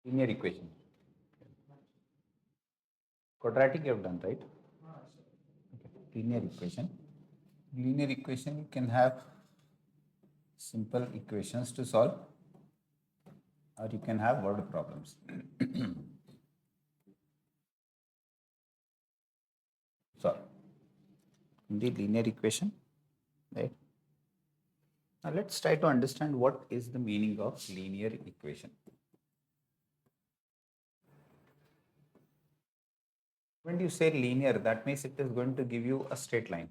Linear equation. Quadratic you have done, right? Okay. Linear equation. Linear equation, you can have simple equations to solve, or you can have word problems. So, the linear equation, right? Now let's try to understand what is the meaning of linear equation. When you say linear, that means it is going to give you a straight line.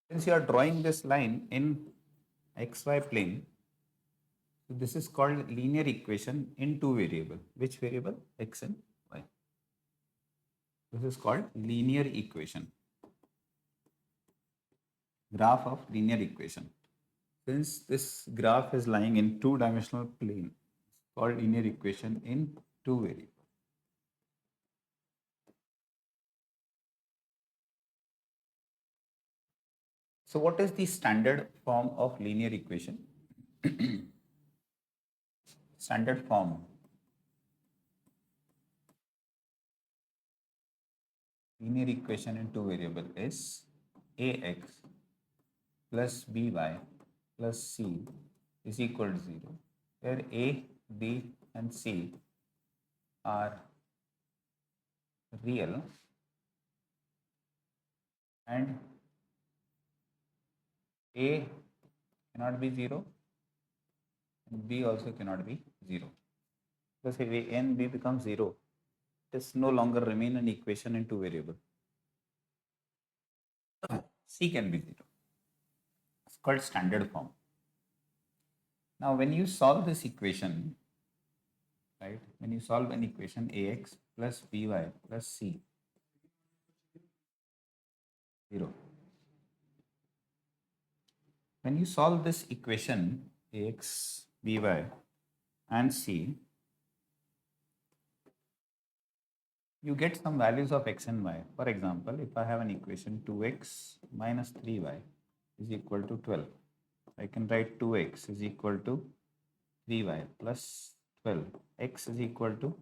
Since you are drawing this line in xy plane, so this is called linear equation in two variable. Which variable? X and y. This is called linear equation. Graph of linear equation. Since this graph is lying in two-dimensional plane, it's called linear equation in two variable. So what is the standard form of linear equation? Standard form. Linear equation in two variable is ax plus by plus c is equal to 0, where a, b and c are real and a cannot be 0 and b also cannot be 0. Because if a and b becomes 0, it is no longer remain an equation in two variable. C can be 0. It's called standard form. Now when you solve this equation, right, when you solve an equation ax plus by plus c, 0. When you solve this equation ax, by and c, you get some values of x and y. For example, if I have an equation 2x minus 3y is equal to 12, I can write 2x is equal to 3y plus 12. X is equal to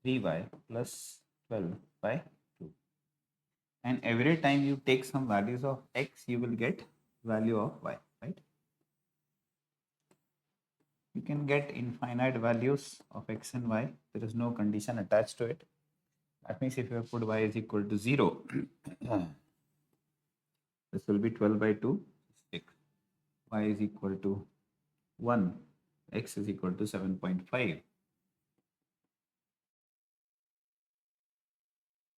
3y plus 12 by 2. And every time you take some values of x, you will get value of y, right? You can get infinite values of x and y. There is no condition attached to it. That means if you put y is equal to 0, this will be 12 by 2, 6. Y is equal to 1, x is equal to 7.5.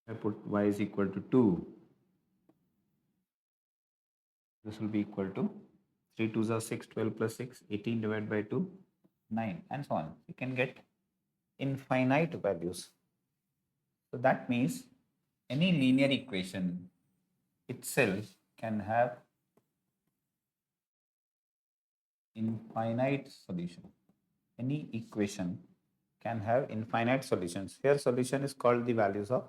I put y is equal to 2. This will be equal to 3 2s are 6, 12 plus 6, 18 divided by 2, 9, and so on. You can get infinite values. So that means any linear equation itself can have infinite solution. Any equation can have infinite solutions. Here solution is called the values of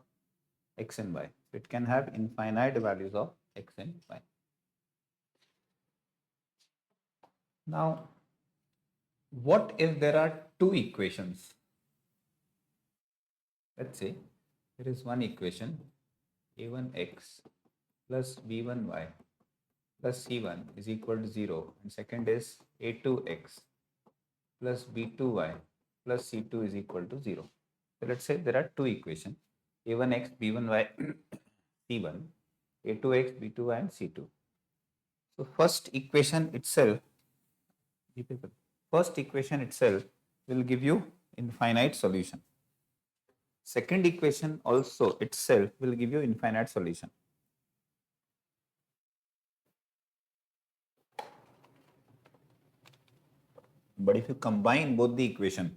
x and y. It can have infinite values of x and y. Now, what if there are two equations? Let's say there is one equation a1x plus b1y plus c1 is equal to 0, and second is a2x plus b2y plus c2 is equal to 0. So let's say there are two equations a1x, b1y, c1, a2x, b2y and c2. So first equation itself will give you infinite solution. Second equation also itself will give you infinite solution. But if you combine both the equation,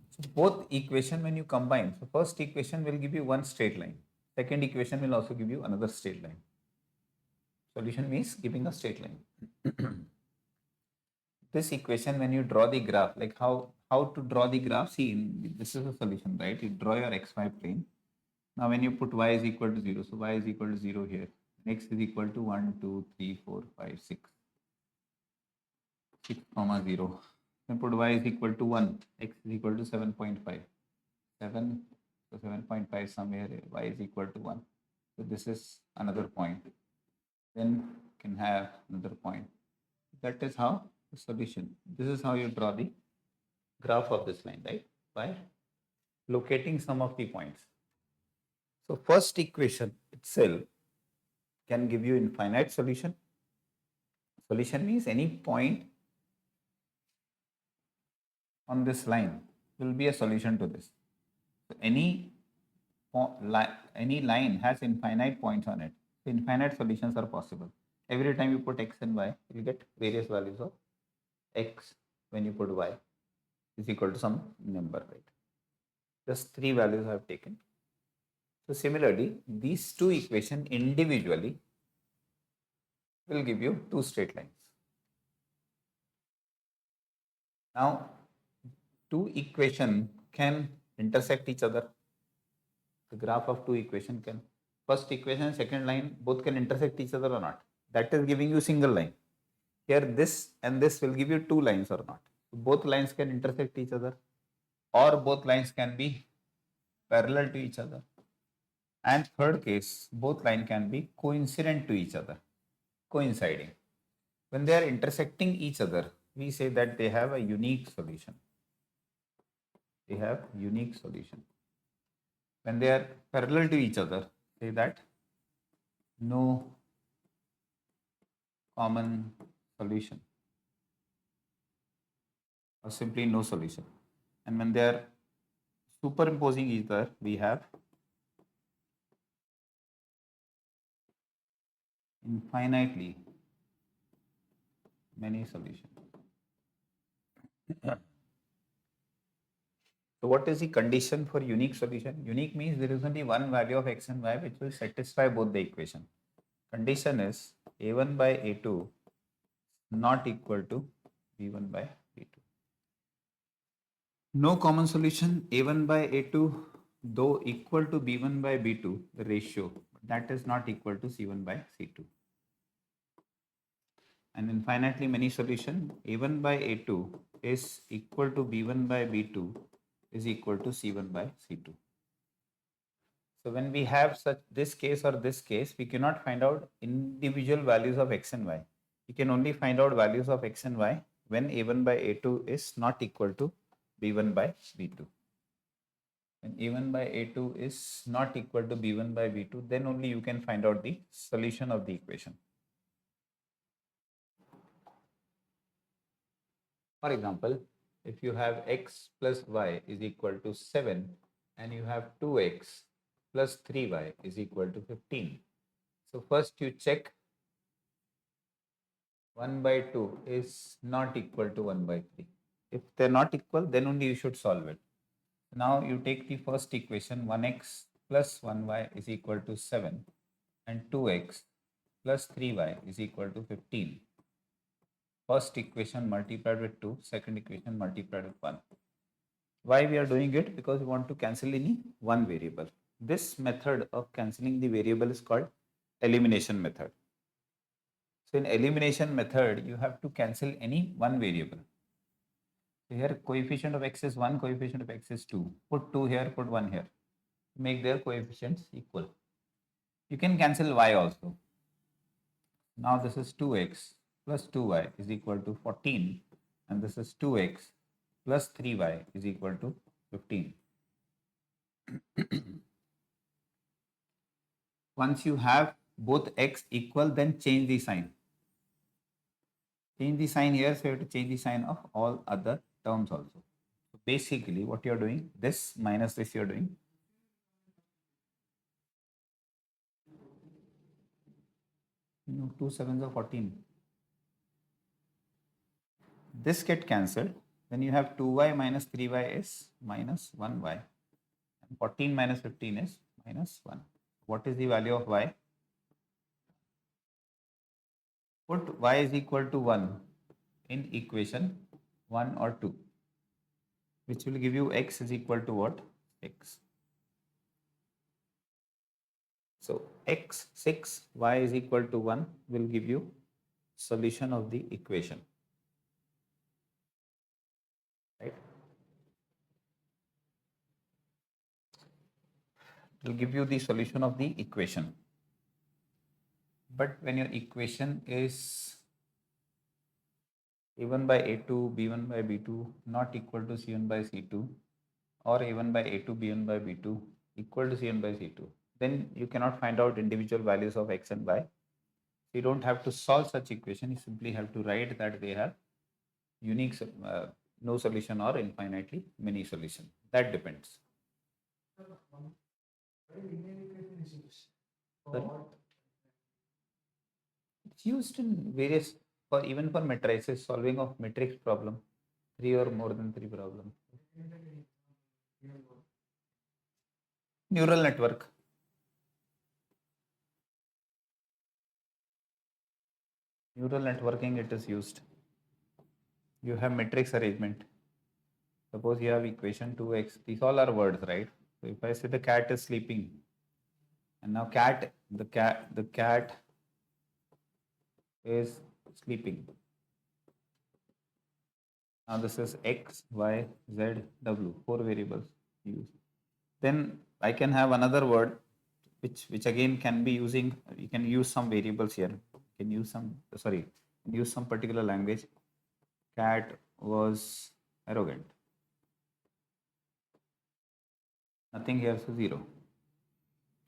so both equation when you combine, so first equation will give you one straight line. Second equation will also give you another straight line. Solution means giving a straight line. This equation, when you draw the graph, like how to draw the graph, see, this is a solution, right? You draw your xy plane. Now when you put y is equal to 0, so y is equal to 0 here. X is equal to 1, 2, 3, 4, 5, 6. 6 comma 0. Then put y is equal to 1, x is equal to 7.5. 7, so 7.5 somewhere, y is equal to 1. So this is another point. Then can have another point. That is how the solution. This is how you draw the graph of this line, right? By locating some of the points. So first equation itself can give you infinite solution. Solution means any point on this line will be a solution to this. So any line has infinite points on it. So infinite solutions are possible. Every time you put x and y, you get various values of x when you put y is equal to some number, right? Just 3 values I have taken. So similarly, these two equations individually will give you two straight lines. Now, two equation can intersect each other. The graph of two equation can, first equation and second line both can intersect each other or not. That is giving you single line. Here this and this will give you two lines or not. Both lines can intersect each other, or both lines can be parallel to each other. And third case, both lines can be coincident to each other, coinciding. When they are intersecting each other, we say that they have a unique solution. They have unique solution. When they are parallel to each other, say that no common solution, or simply no solution. And when they are superimposing each other, we have infinitely many solutions. So what is the condition for unique solution? Unique means there is only one value of x and y which will satisfy both the equation. Condition is a1 by a2 not equal to b1 by b2. No common solution, a1 by a2 though equal to b1 by b2, the ratio, that is not equal to c1 by c2. And infinitely many solution, a1 by a2 is equal to b1 by b2 is equal to c1 by c2. So when we have such this case or this case, we cannot find out individual values of x and y. We can only find out values of x and y when a1 by a2 is not equal to b1 by b2. When a1 by a2 is not equal to b1 by b2, then only you can find out the solution of the equation. For example, if you have x plus y is equal to 7 and you have 2x plus 3y is equal to 15. So first you check 1 by 2 is not equal to 1 by 3. If they're not equal, then only you should solve it. Now you take the first equation, 1x plus 1y is equal to 7 and 2x plus 3y is equal to 15. First equation multiplied with 2, second equation multiplied with 1. Why we are doing it? Because we want to cancel any one variable. This method of cancelling the variable is called elimination method. So in elimination method, you have to cancel any one variable. So here coefficient of x is 1, coefficient of x is 2. Put 2 here, put 1 here. Make their coefficients equal. You can cancel y also. Now this is 2x plus 2y is equal to 14 and this is 2x plus 3y is equal to 15. Once you have both x equal, then change the sign. Change the sign here, so you have to change the sign of all other terms also. So basically what you are doing, this minus this you are doing. No, 2 sevens are 14. This get cancelled. Then you have 2y minus 3y is minus 1y. And 14 minus 15 is minus 1. What is the value of y? Put y is equal to 1 in equation 1 or 2, which will give you x is equal to what? X. So x 6, y is equal to 1 will give you solution of the equation. it will give you the solution of the equation. But when your equation is a1 by a2, b1 by b2 not equal to c1 by c2, or a1 by a2, b1 by b2 equal to c1 by c2, then you cannot find out individual values of x and y. You don't have to solve such equation. You simply have to write that they have unique, no solution or infinitely many solution. That depends. Sorry? It's used in various, for even for matrices, solving of matrix problem, 3 or more than 3 problem. Neural network. Neural networking, it is used. You have matrix arrangement. Suppose you have equation 2x. These all are words, right? So if I say the cat is sleeping, and now the cat is sleeping. Now this is x, y, z, w, 4 variables used. Then I can have another word which again can be using, you can use some variables here. You can use some particular language. Cat was arrogant. Nothing here, so 0.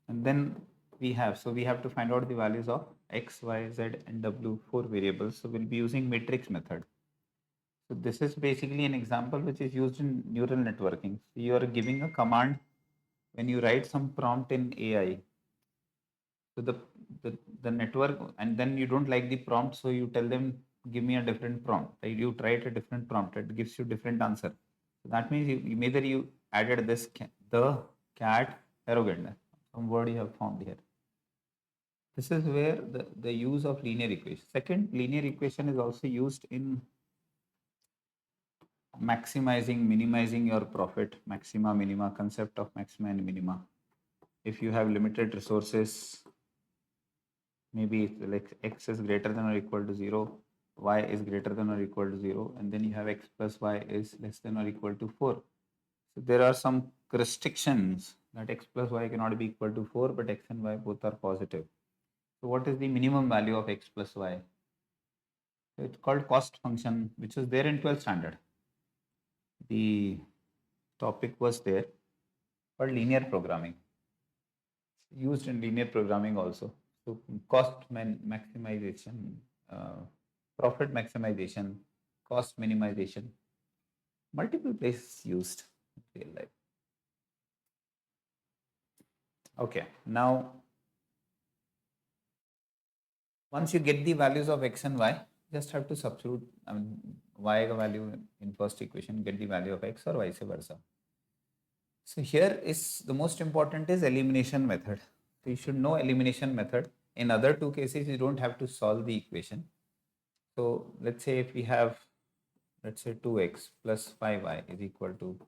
And then we have to find out the values of x, y, z and w, 4 variables. So we'll be using matrix method. So this is basically an example which is used in neural networking. So you are giving a command when you write some prompt in AI. So the network, and then you don't like the prompt, so you tell them give me a different prompt. Right? You write a different prompt, it gives you different answer. So that means you added this the cat arrogant, some word you have found here. This is where the use of linear equation. Second, linear equation is also used in maximizing, minimizing your profit, maxima, minima, concept of maxima and minima. If you have limited resources, maybe like x is greater than or equal to 0, y is greater than or equal to 0, and then you have x plus y is less than or equal to 4. So there are some restrictions that x plus y cannot be equal to 4, but x and y both are positive. So what is the minimum value of x plus y? So it's called cost function, which is there in 12th standard. The topic was there for linear programming, used in linear programming also. So cost maximization, profit maximization, cost minimization, multiple places used in real life. Okay, now once you get the values of x and y, just have to substitute y value in first equation, get the value of x or vice versa. So here is the most important is elimination method. So you should know elimination method. In other two cases, you don't have to solve the equation. So let's say if we have, let's say 2x plus 5y is equal to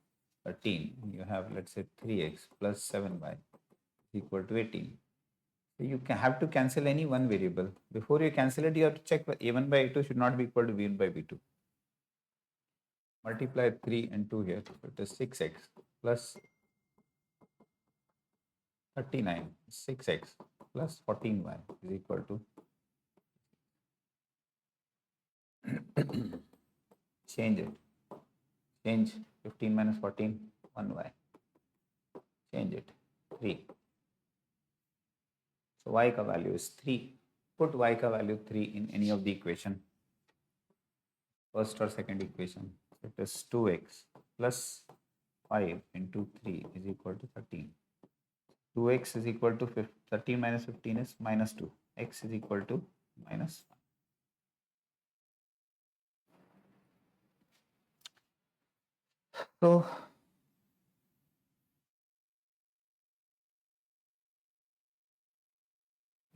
13. You have, let's say 3x plus 7y is equal to 18. So you have to cancel any one variable. Before you cancel it, you have to check a1 by a2 should not be equal to b1 by b2. Multiply 3 and 2 here. So it is 6x plus 39, 6x plus 14y is equal to change it. Change 15 minus 14, 1y. Change it, 3. So y ka value is 3. Put y ka value 3 in any of the equation. First or second equation. It is 2x plus 5 into 3 is equal to 13. 2x is equal to 13 minus 15 is minus 2. X is equal to minus 1. So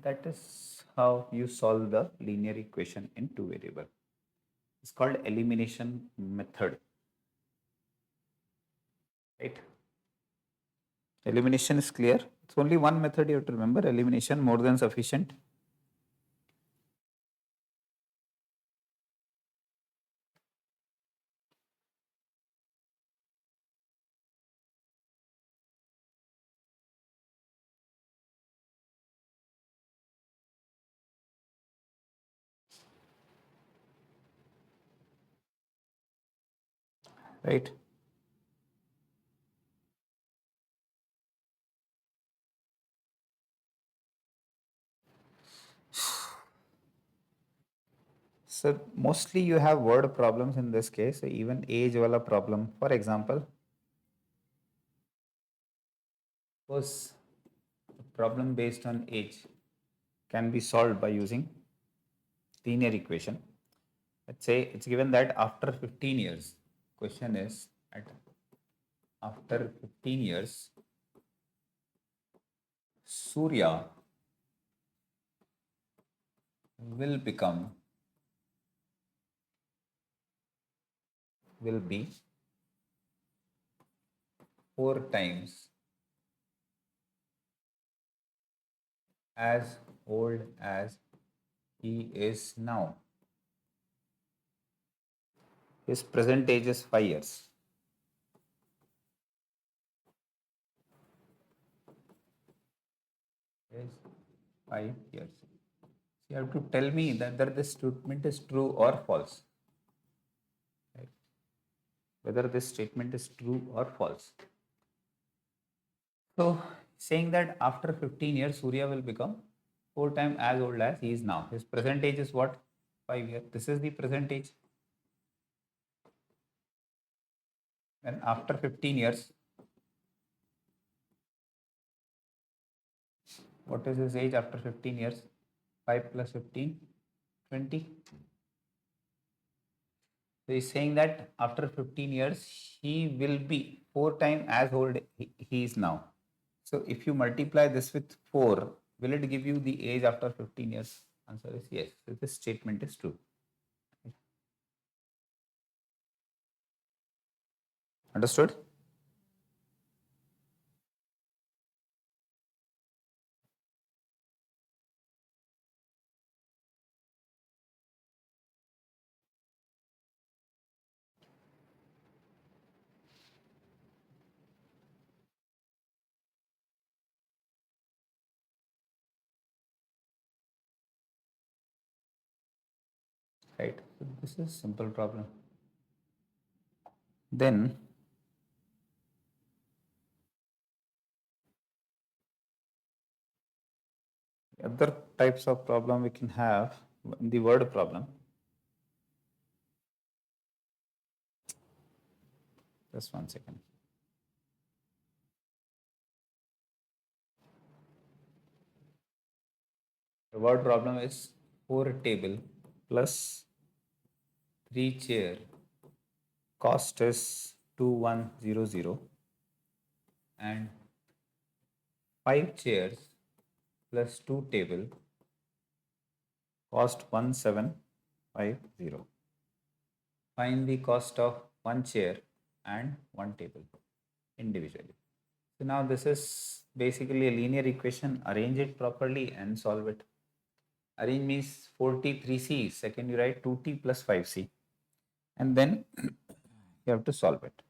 that is how you solve the linear equation in two variable. It's called elimination method. Right? Elimination is clear. It's only one method you have to remember. Elimination more than sufficient. right? So mostly you have word problems in this case, even age wala problem. For example, suppose a problem based on age can be solved by using linear equation. Let's say it's given that after 15 years, question is at after 15 years, Surya will become, will be 4 times as old as he is now. His present age is 5 years. Is 5 years. You have to tell me that whether this statement is true or false. Right? Whether this statement is true or false. So, saying that after 15 years, Surya will become 4 times as old as he is now. His present age is what? 5 years. This is the present age. And after 15 years, what is his age after 15 years? 5 plus 15, 20. So he's saying that after 15 years, he will be 4 times as old he is now. So if you multiply this with 4, will it give you the age after 15 years? Answer is yes. So this statement is true. Understood? Right. So this is simple problem. Then other types of problem we can have in the word problem. Just 1 second. The word problem is 4 table plus 3 chair. Cost is 2100 and 5 chairs plus 2 table cost 1750. Find the cost of 1 chair and 1 table individually. So now this is basically a linear equation. Arrange it properly and solve it. Arrange means 4t 3c. Second you write 2t plus 5c. And then you have to solve it.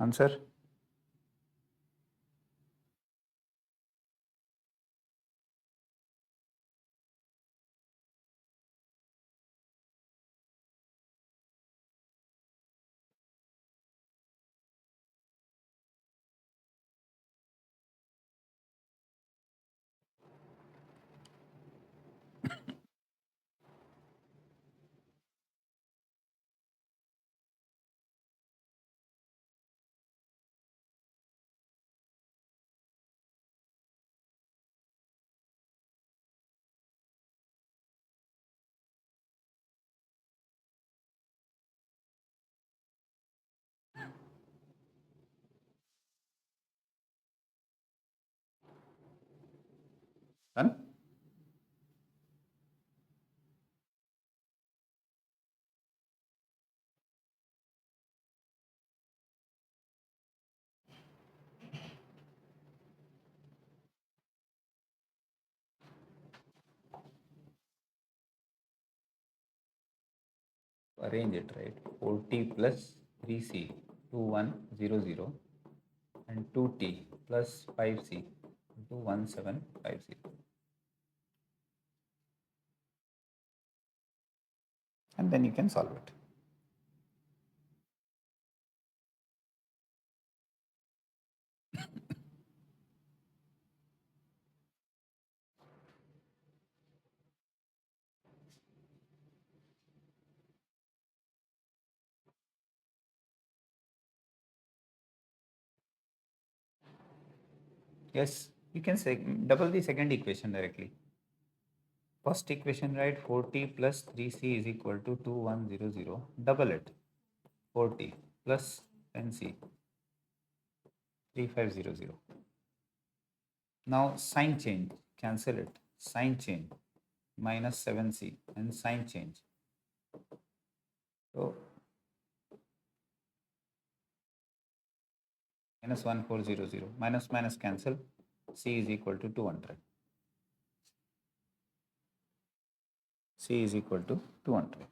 Answer? Done? Arrange it, right? 4t plus 3c. 2100 and 2t plus 5c into 1750. And then you can solve it. Yes, you can say double the second equation directly. First equation, right? 4t plus 3c is equal to 2100. Double it. 4t plus 10c 3500. Now sign change, cancel it. Sign change minus 7c and sign change. So minus 1400 minus minus cancel. C is equal to 200. C is equal to 200.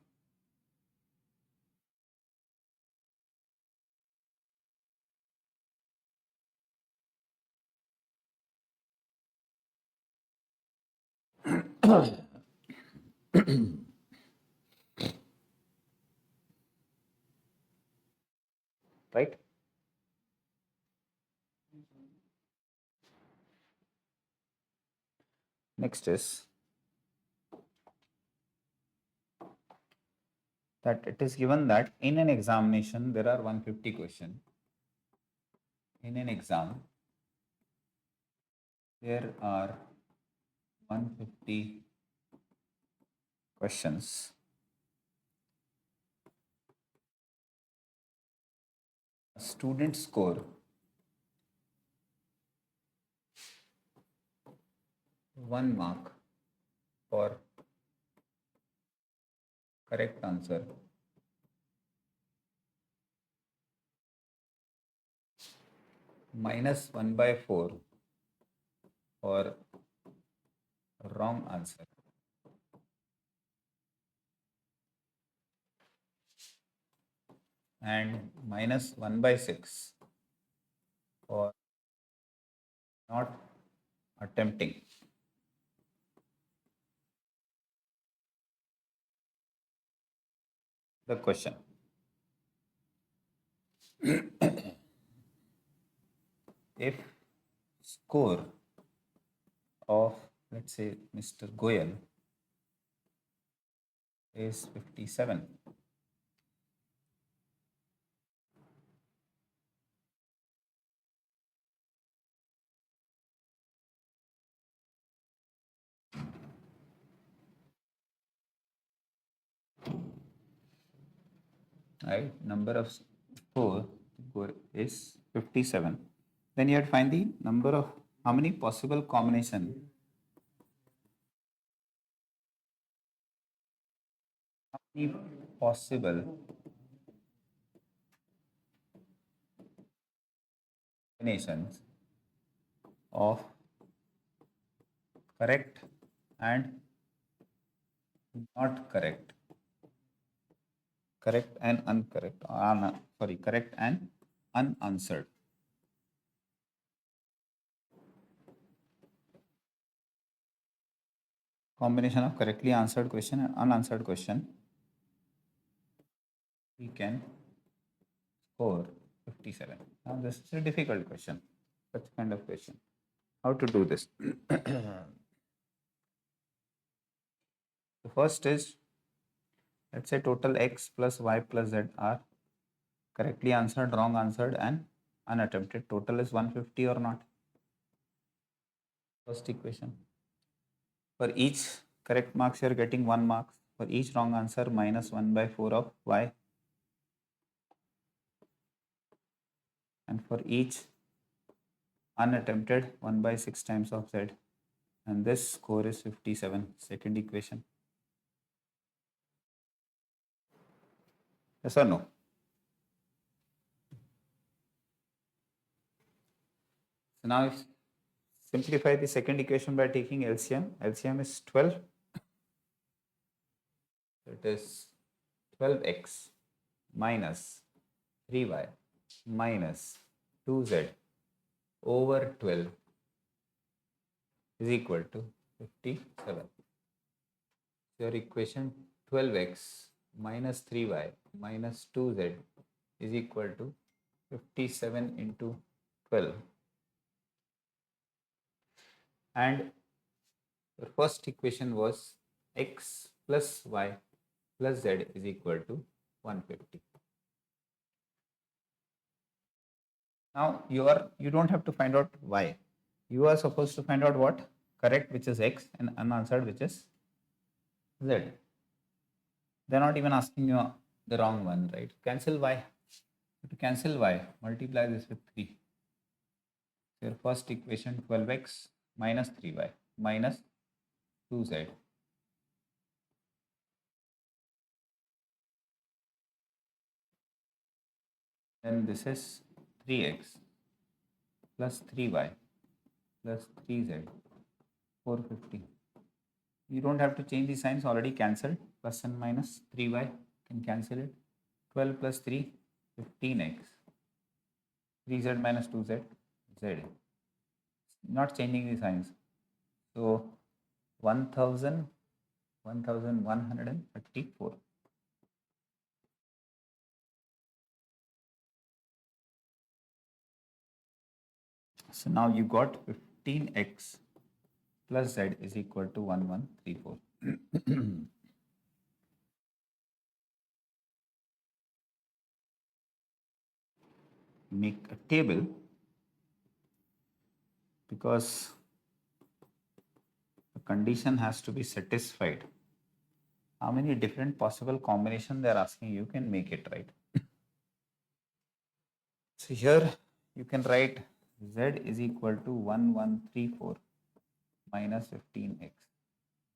Right? Next is that it is given that in an examination there are 150 questions. In an exam there are 150 questions. A student score 1 mark for correct answer minus 1 by 4 for wrong answer and minus 1 by 6 for not attempting. The question. If score of, let's say, Mr. Goyal is 57, right? Number of score is 57. Then you have to find the number of how many possible combination. How many possible combinations of correct and not correct, correct and incorrect, sorry, correct and unanswered. Combination of correctly answered question and unanswered question, we can score 57. Now this is a difficult question, such kind of question. How to do this? The first is, let's say total x plus y plus z are correctly answered, wrong answered and unattempted. Total is 150 or not? First equation. For each correct marks you are getting 1 mark. For each wrong answer minus 1 by 4 of y. And for each unattempted 1 by 6 times of z. And this score is 57. Second equation. Yes or no? So now if simplify the second equation by taking LCM. LCM is 12. It is 12x minus 3y minus 2z over 12 is equal to 57. Your equation 12x minus 3y minus 2z is equal to 57 into 12. And your first equation was x plus y plus z is equal to 150. Now you don't have to find out y. You are supposed to find out what? Correct, which is x, and unanswered, which is z. They're not even asking you the wrong one, right? Cancel y. To cancel y, multiply this with 3. Your first equation 12x minus 3y minus 2z. Then this is 3x plus 3y plus 3z, 450. You don't have to change the signs, already cancelled. Plus and minus 3y can cancel it. 12 plus 3, 15x. 3z minus 2z, z. Not changing the signs. So 1134. So now you got 15x plus z is equal to 1134. Make a table because the condition has to be satisfied. How many different possible combinations they are asking, you can make it, right? So here you can write z is equal to 1134 minus 15x.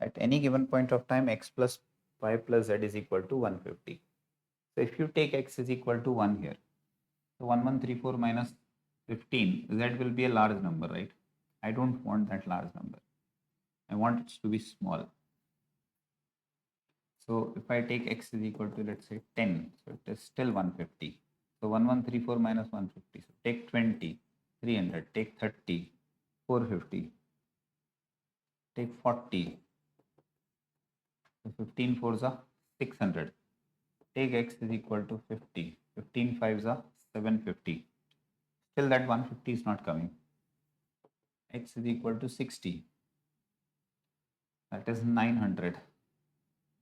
At any given point of time, x plus y plus z is equal to 150. So if you take x is equal to 1 here, so 1134 minus 15, z will be a large number, right? I don't want that large number. I want it to be small. So if I take x is equal to, let's say, 10, so it is still 150. So 1134 minus 150. So take 20, 300, take 30, 450, take 40. So 15 fours are 600. Take x is equal to 50. 15 fives are 750. Still that 150 is not coming. X is equal to 60. That is 900.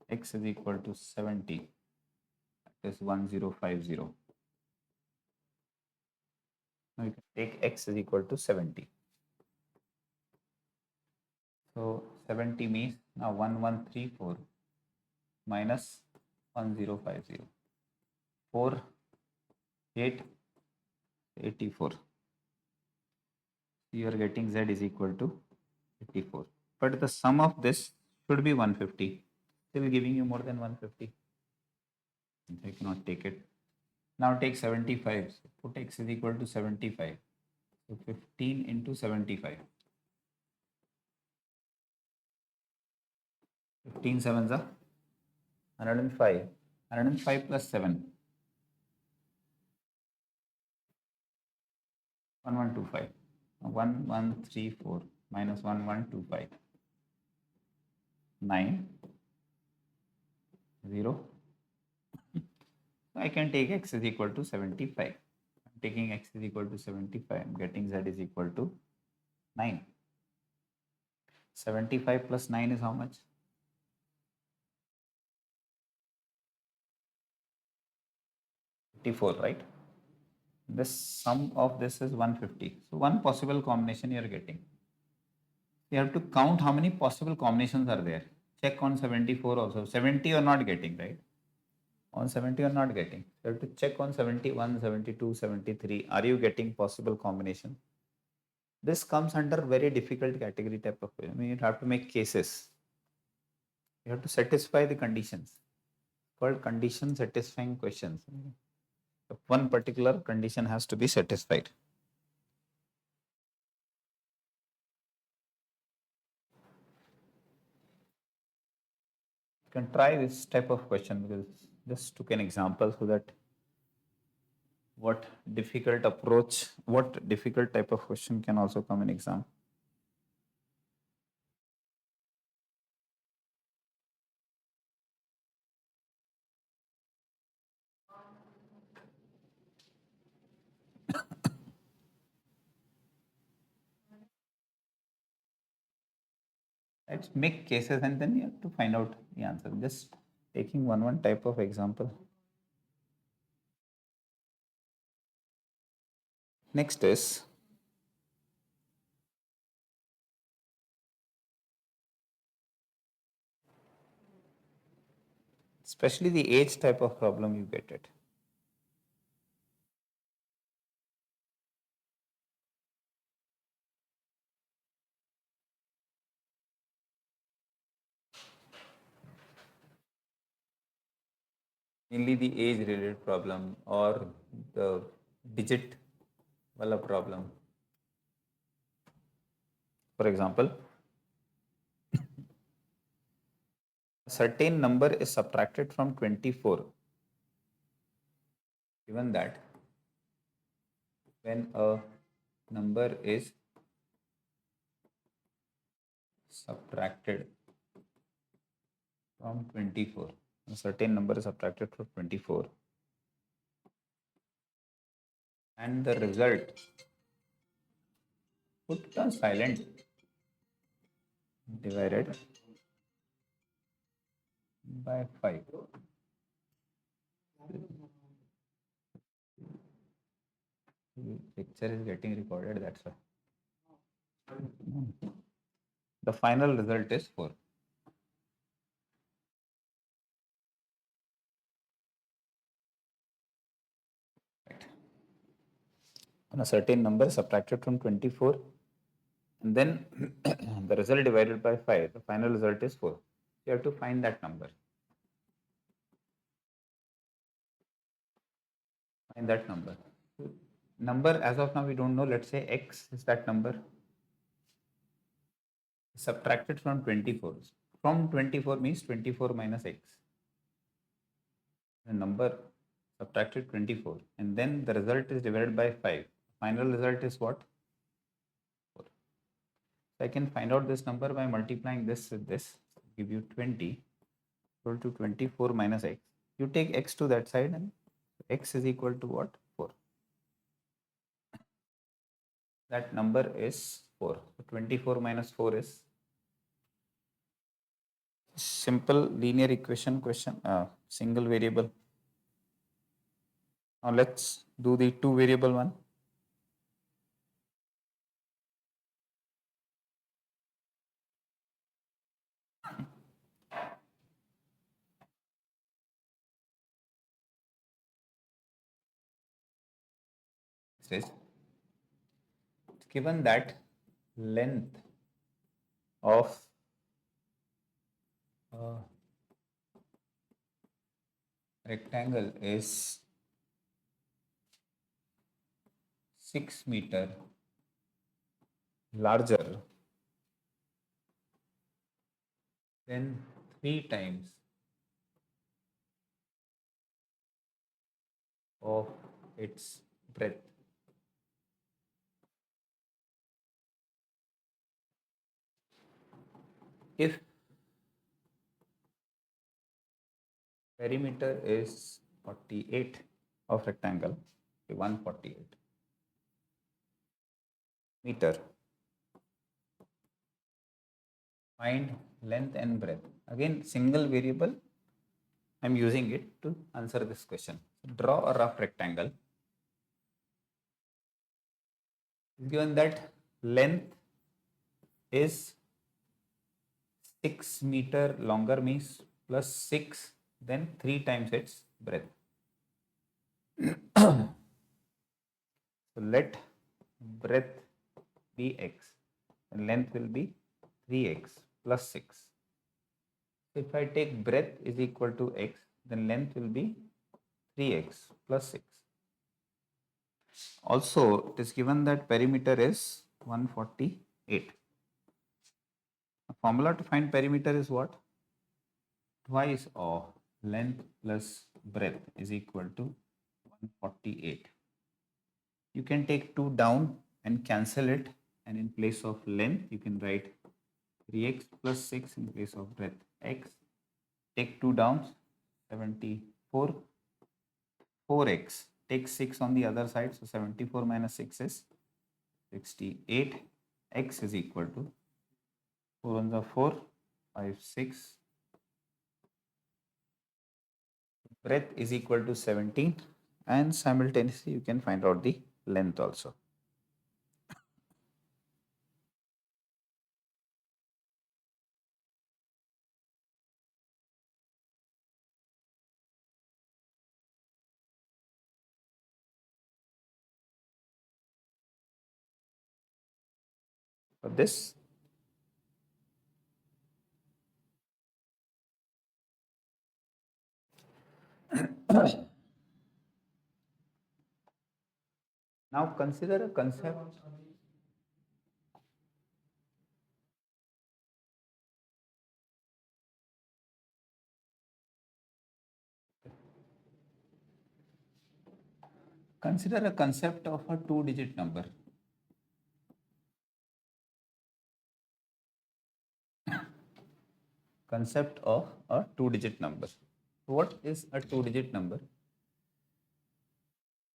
X is equal to 70. That is 1050. Now you can take x is equal to 70. So 70 means now 1134 minus 1050. 4, 8, 84. You are getting z is equal to 84. But the sum of this should be 150. Still giving you more than 150. I cannot take it. Now take 75. So put x is equal to 75. So 15 into 75. 15 sevens are 105. 105 plus 7. 1125. 1134 minus 1125. 9. 0. I can take x is equal to 75. I'm taking x is equal to 75. I'm getting z is equal to 9. 75 plus 9 is how much? 54, right? The sum of this is 150. So one possible combination you are getting. You have to count how many possible combinations are there. Check on 74 also. 70 you are not getting, right? On 70 you are not getting. You have to check on 71, 72, 73. Are you getting possible combination? This comes under very difficult category type of question. I mean, you have to make cases. You have to satisfy the conditions. Called condition satisfying questions. One particular condition has to be satisfied. You can try this type of question because just took an example so that what difficult approach, what difficult type of question can also come in exam? Let's make cases and then you have to find out the answer. Just taking one type of example. Next is especially the age type of problem, you get it. Mainly the age related problem or the digit wala problem. For example, a certain number is subtracted from 24. Given that when a number is subtracted from 24, a certain number is subtracted from 24, and the result, put the silent, divided by 5. Picture is getting recorded, that's why. The final result is 4. Right. When a certain number is subtracted from 24, and then the result divided by 5, the final result is 4. You have to find that number. Find that number. Number as of now we don't know. Let's say x is that number subtracted from 24. From 24 means 24 minus x. The number subtracted 24, and then the result is divided by 5. Final result is what? 4. So I can find out this number by multiplying this with this. Give you 20 equal to 24 minus x. You take x to that side and x is equal to what? 4. That number is 4. So 24 minus 4 is simple linear equation question, single variable. Now let's do the 2 variable one. It says given that length of rectangle is 6 meter larger than 3 times of its breadth. If perimeter is 48 of rectangle, 148 meter, find length and breadth. Again, single variable, I'm using it to answer this question. Draw a rough rectangle. Given that length is 6 meter longer means plus 6, then 3 times its breadth. So let breadth be x and length will be 3x plus 6. So if I take breadth is equal to x, then length will be 3x plus 6. Also, it is given that perimeter is 148. The formula to find perimeter is what? Twice of length plus breadth is equal to 148. You can take 2 down and cancel it, and in place of length you can write 3x plus 6 in place of breadth x. Take 2 down, 74, 4x. Take 6 on the other side, so 74 minus 6 is 68. X is equal to 4 ones are 4, 5, 6. Breadth is equal to 17, and simultaneously you can find out the length also. For this, now consider a concept. Consider a concept of a 2-digit number. Concept of a 2-digit number. What is a 2-digit number?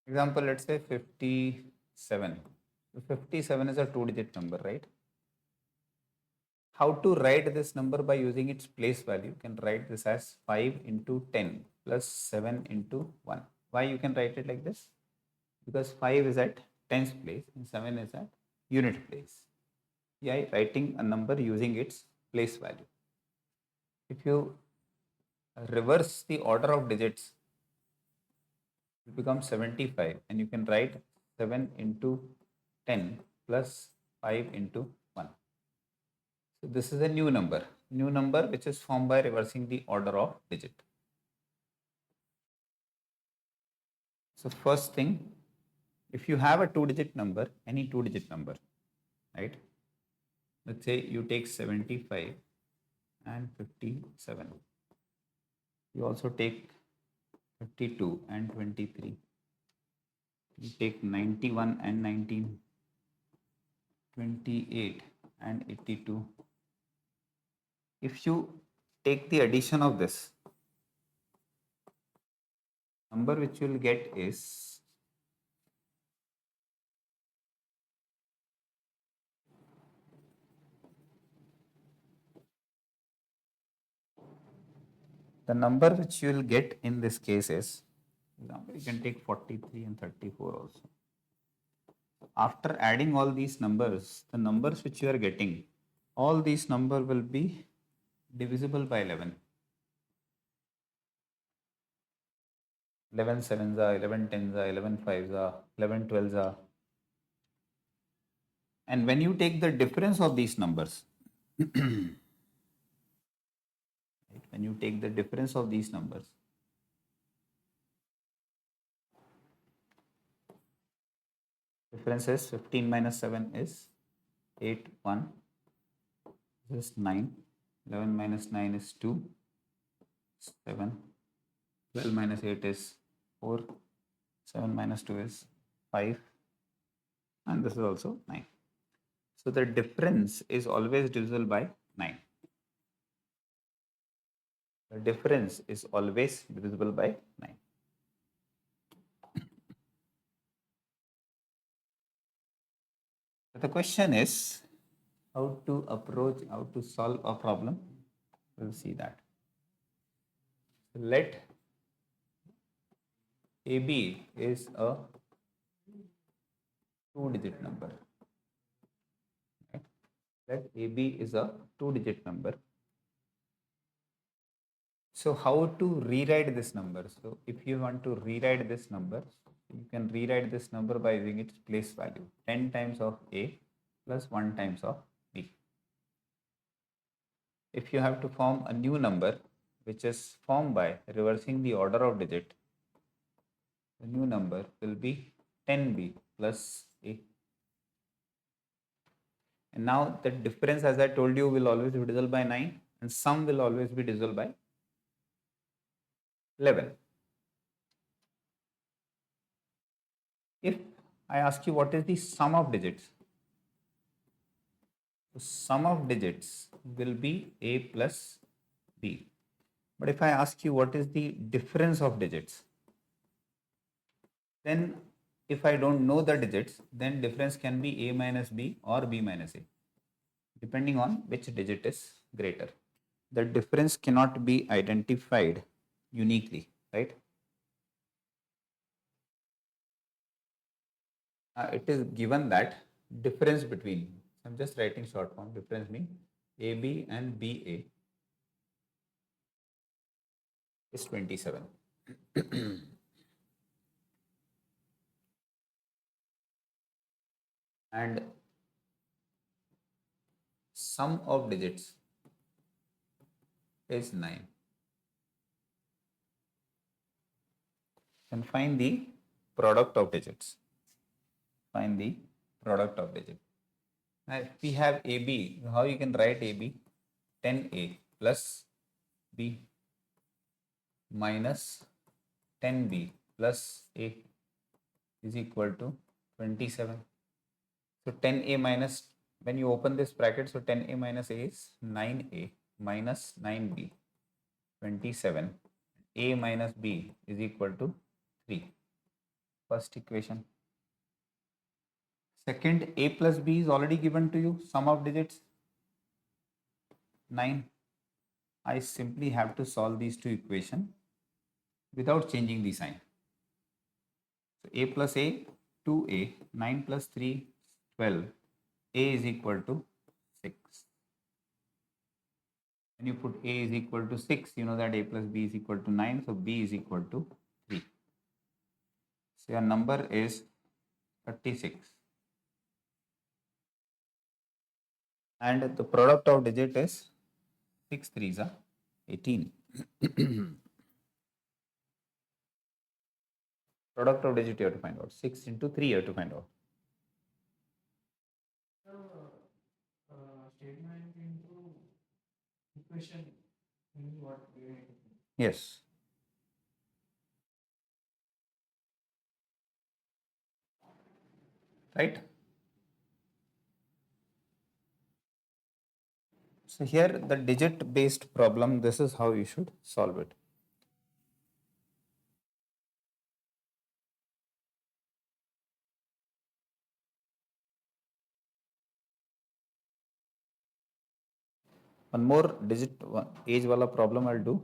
Example, let's say 57. So 57 is a 2-digit number, right? How to write this number by using its place value? You can write this as 5 into 10 plus 7 into 1. Why you can write it like this? Because 5 is at tens place and 7 is at unit place. Yeah, writing a number using its place value. If you reverse the order of digits, it becomes 75, and you can write 7 into 10 plus 5 into 1. So this is a new number which is formed by reversing the order of digit. So first thing, if you have a 2-digit number, any 2-digit number, right? Let's say you take 75 and 57. You also take 52 and 23. You take 91 and 19, 28 and 82. If you take the addition of this, number which you will get is the number which you will get in this case is, example, you can take 43 and 34 also. After adding all these numbers, the numbers which you are getting, all these number will be divisible by 11. 11 sevens are, 11 tens are, 11 fives are, 11 12s are. And when you take the difference of these numbers, when you take the difference of these numbers, difference is 15 minus 7 is 8, 1, this is 9, 11 minus 9 is 2, 7, 12 minus 8 is 4, 7 minus 2 is 5, and this is also 9. So the difference is always divisible by 9. The difference is always divisible by 9. So the question is how to approach, how to solve a problem. We'll see that. Let AB is a 2-digit number. Right? Let AB is a 2-digit number. So how to rewrite this number? So if you want to rewrite this number, you can rewrite this number by using its place value, 10 times of A plus 1 times of B. If you have to form a new number which is formed by reversing the order of digit, the new number will be 10B plus A. And now the difference, as I told you, will always be divisible by 9, and sum will always be divisible by 11. If I ask you what is the sum of digits. So sum of digits will be a plus b. But if I ask you what is the difference of digits, then if I don't know the digits, then difference can be a minus b or b minus a, depending on which digit is greater. The difference cannot be identified uniquely, right? It is given that difference between, I'm just writing short form, difference means AB and BA is 27. And sum of digits is 9. And find the product of digits. Find the product of digits. Now, if we have AB, how you can write AB? 10A plus B minus 10B plus A is equal to 27. So 10A minus, when you open this bracket, so 10A minus A is 9A minus 9B, 27. A minus B is equal to 3. First equation. Second, A plus B is already given to you, sum of digits 9. I simply have to solve these two equations without changing the sign. So A plus A, 2A, 9 plus 3, 12. A is equal to 6. When you put A is equal to 6, you know that A plus B is equal to 9. So B is equal to 3. So your number is 36. And the product of digit is 6 3s are 18. Product of digit you have to find out. 6 into 3 you have to find out. Statement into equation. What? Yes. Right? So here the digit based problem, this is how you should solve it. One more digit age wala problem I'll do.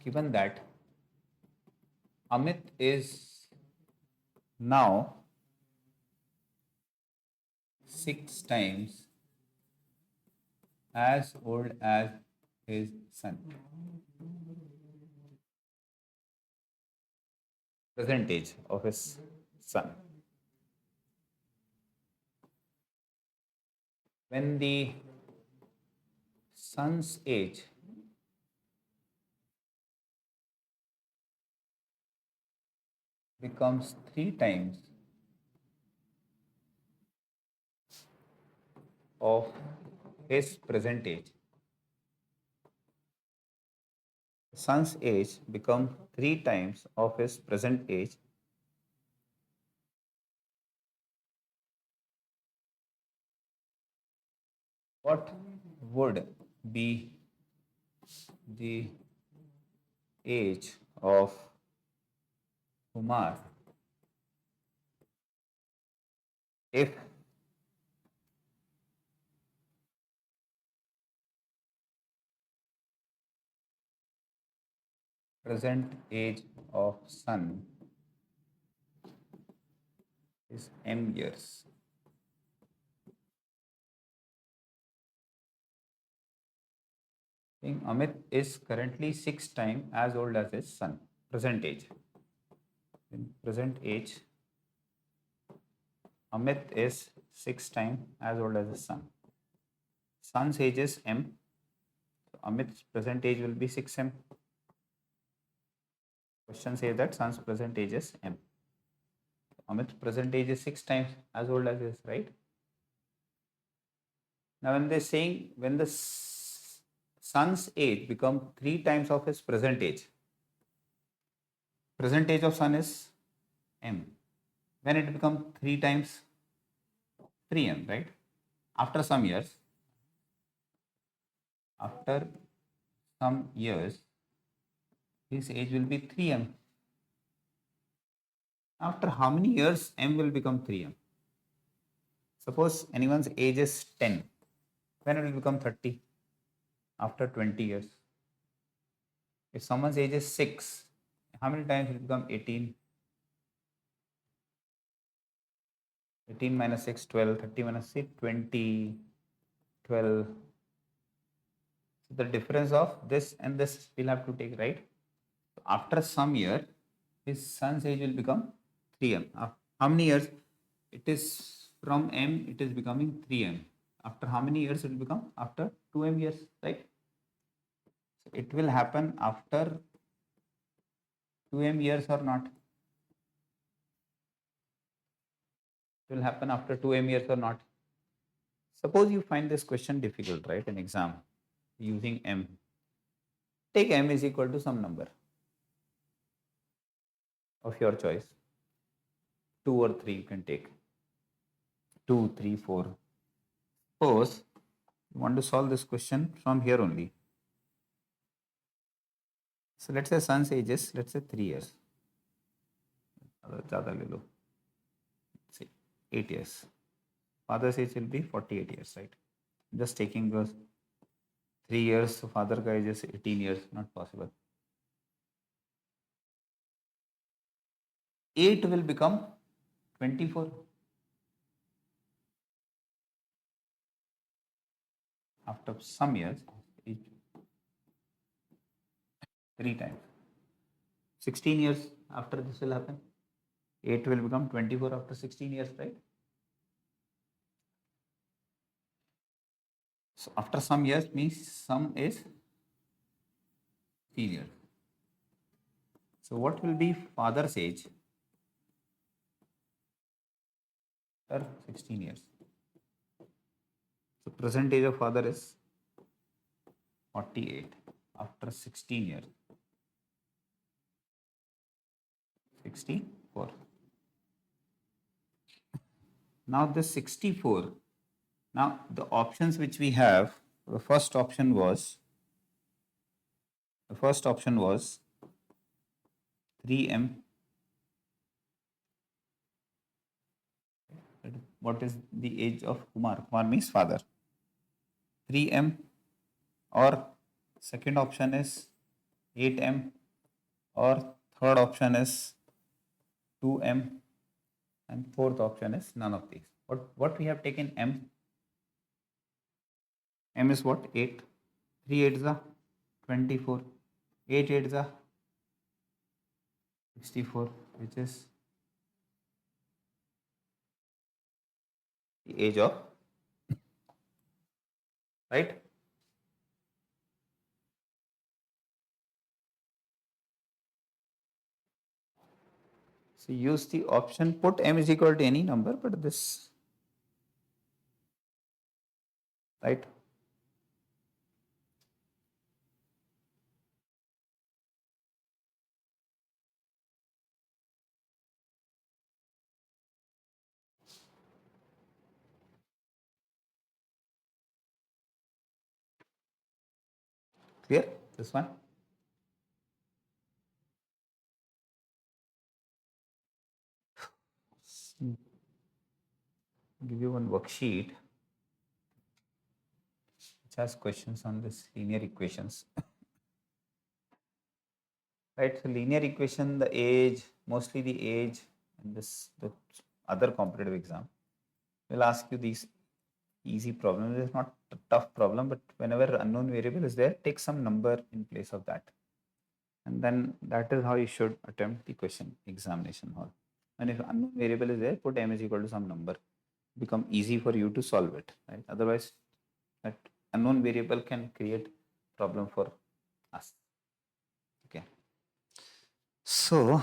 Given that Amit is now 6 times as old as his son. Present age of his son. When the son's age becomes 3 times of his present age, son's age become 3 times of his present age, what would be the age of Kumar if present age of son is m years? Amit is currently 6 times as old as his son, present age. In present age, Amit is 6 times as old as his son. Son's age is m. So Amit's present age will be 6m. Question says that son's present age is m. Amit's present age is 6 times as old as his, right? Now when they're saying when the son's age become 3 times of his present age of son is m. When it becomes 3 times 3m, right? After some years, his age will be 3m. After how many years m will become 3m? Suppose anyone's age is 10. When it will become 30? After 20 years. If someone's age is 6, how many times will it become 18? 18 minus 6, 12. 30 minus 6, 20, 12. So the difference of this and this we'll have to take, right? So after some year, his son's age will become 3m. How many years? It is from m, it is becoming 3m. After how many years it will become? After 2m years, right? So it will happen after 2m years or not? It will happen after 2m years or not? Suppose you find this question difficult, right, in exam using m. Take m is equal to some number of your choice. 2 or 3 you can take. 2, 3, 4. Suppose you want to solve this question from here only. So let's say son's age is, let's say 3 years. Say 8 years. Father's age will be 48 years, right? Just taking those 3 years, so father ka age is 18 years, not possible. 8 will become 24. After some years, 3 times. 16 years after this will happen. 8 will become 24 after 16 years, right? So after some years means some is period. So what will be father's age after 16 years? So present age of father is 48 after 16 years. 64. Now this 64. Now the options which we have, the first option was 3m. What is the age of Kumar? Kumar means father. 3m, or second option is 8m, or third option is 2m, and fourth option is none of these. What we have taken m? M is what? 8. 3 8 is 24. 8 8 is 64, which is the age of, right? So use the option, put m is equal to any number, but this, right? Clear? This one? Give you one worksheet which has questions on this linear equations. Right, so linear equation, the age, mostly the age, and this the other competitive exam will ask you these easy problems. It's not a tough problem, but whenever unknown variable is there, take some number in place of that, and then that is how you should attempt the question examination hall. And if unknown variable is there, put m is equal to some number. Become easy for you to solve it, right? Otherwise, that unknown variable can create problem for us. Okay. So